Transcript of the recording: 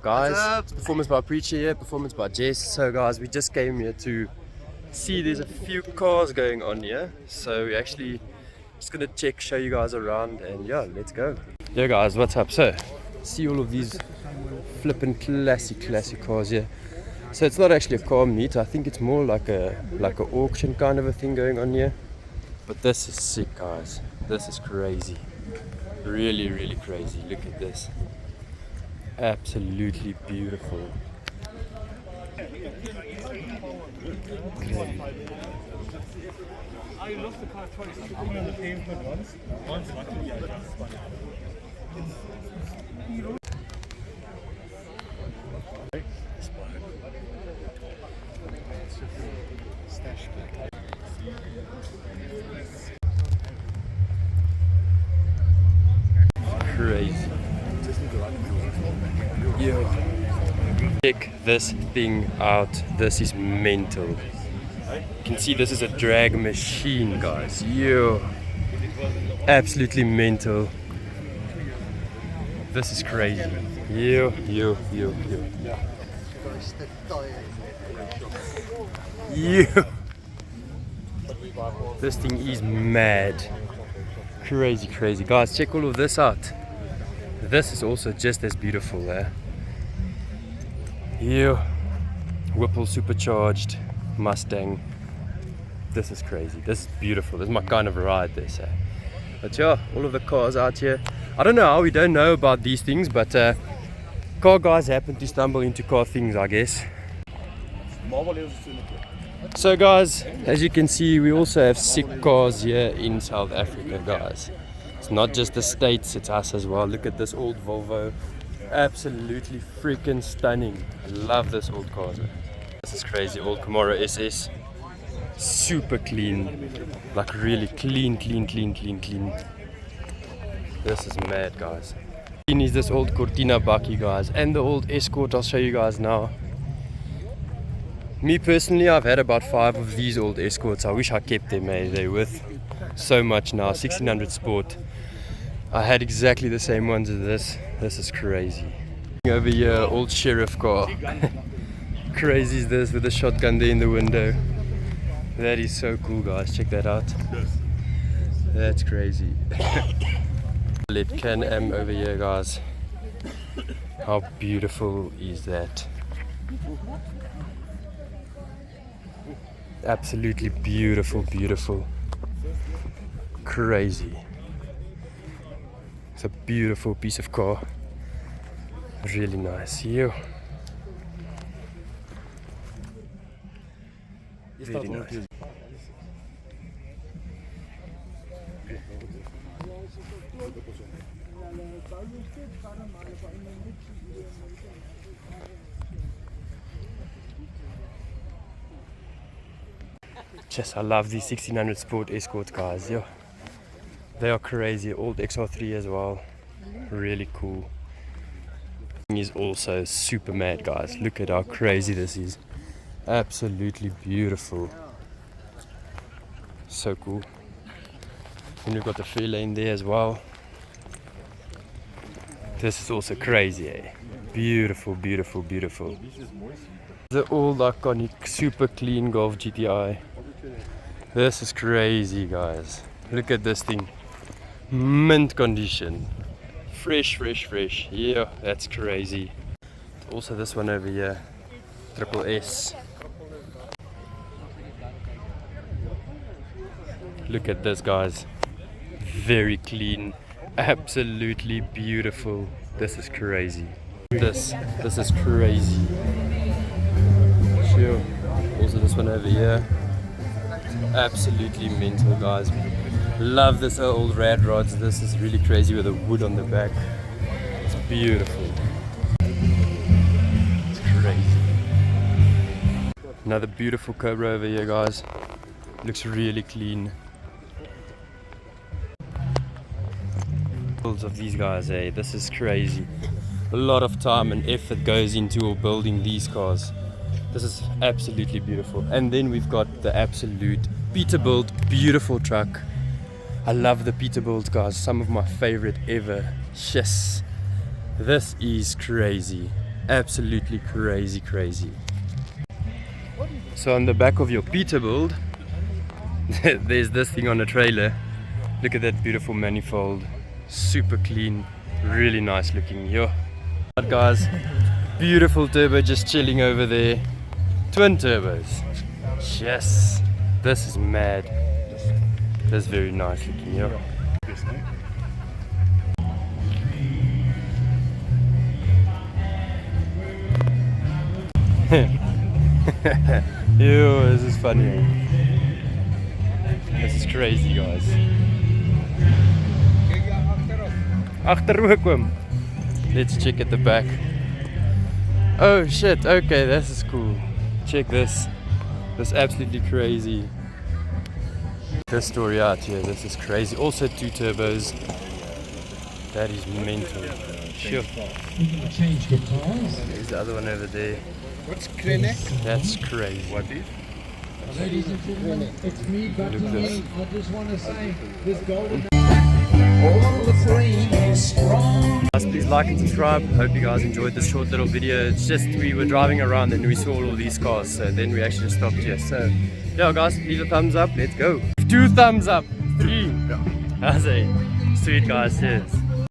guys? It's performance by Preacher here, performance by Jess. So guys, we just came here to see there's a few cars going on here. So we're actually just gonna check, show you guys around, and yeah, let's go. Yeah guys, what's up? So, see all of these flippin' classic cars here. So it's not actually a car meet, I think it's more like a auction kind of a thing going on here. But this is sick guys, this is crazy. Really crazy, look at this. Absolutely beautiful. Okay. I lost the car twice. I've been on the pavement once. Once luckily I just spun out. Crazy. Yo. Check this thing out. This is mental. You can see this is a drag machine, guys. Yo. Absolutely mental. This is crazy. Yo. Yo. This thing is mad. Crazy. Guys, check all of this out. This is also just as beautiful, eh? Yeah. Whipple supercharged Mustang. This is crazy. This is beautiful. This is my kind of ride, they say. But yeah, all of the cars out here. I don't know how we don't know about these things, but car guys happen to stumble into car things, I guess. So guys, as you can see, we also have sick cars here in South Africa, guys. It's not just the States, it's us as well. Look at this old Volvo. Absolutely freaking stunning. I love this old car. This is crazy, old Camaro SS. Super clean. Like really clean. This is mad, guys. Is this old Cortina Bakkie, guys. And the old Escort, I'll show you guys now. Me personally, I've had about 5 of these old Escorts. I wish I kept them, eh? They're worth so much now. 1600 Sport. I had exactly the same ones as this. This is crazy. Over here, old Sheriff car. Crazy is this with the shotgun there in the window. That is so cool, guys. Check that out. That's crazy. Let Can-Am over here, guys. How beautiful is that? Absolutely beautiful. Crazy. It's a beautiful piece of car. Really nice. Yo. Very nice. Just, I love these 1600 Sport Escorts, guys. Yeah, they are crazy. Old XR3 as well. Really cool. Is also super mad, guys. Look at how crazy this is. Absolutely beautiful. So cool. And we've got the fair lane there as well. This is also crazy, eh? Beautiful. The old iconic super clean Golf GTI. This is crazy, guys. Look at this thing. Mint condition. Fresh. Yeah, that's crazy. Also this one over here. Triple S. Look at this, guys. Very clean. Absolutely beautiful. This is crazy. This is crazy. Sure. Also this one over here. Absolutely mental, guys. Love this old rad rods. This is really crazy with the wood on the back. It's beautiful. It's crazy. Another beautiful Cobra over here, guys. Looks really clean. Of these guys, eh? This is crazy. A lot of time and effort goes into building these cars. This is absolutely beautiful. And then we've got the absolute Peterbilt beautiful truck. I love the Peterbilt, guys. Some of my favorite ever. Yes, this is crazy. Absolutely crazy, crazy. So on the back of your Peterbilt, there's this thing on a trailer. Look at that beautiful manifold. Super clean, really nice looking. Yo. Right, guys, beautiful turbo just chilling over there. Twin turbos. Yes, this is mad. That's very nice looking. Yo. Ew, this is funny. This is crazy, guys. Agteroor kom. Let's check at the back. Oh shit, okay, this is cool. Check this. This is absolutely crazy. This story out here, this is crazy. Also 2 turbos. That is mental. Sure. There's the other one over there. What's Krenek? That's crazy. What is? Ladies and gentlemen, it's me, but Look at this. I just want to say this golden all the flame is strong. Guys, please like and subscribe. Hope you guys enjoyed this short little video. It's just we were driving around and we saw all these cars, so then we actually stopped here. So yeah, guys, leave a thumbs up. Let's go. 2 thumbs up. 3. How's it? Sweet, guys. Cheers.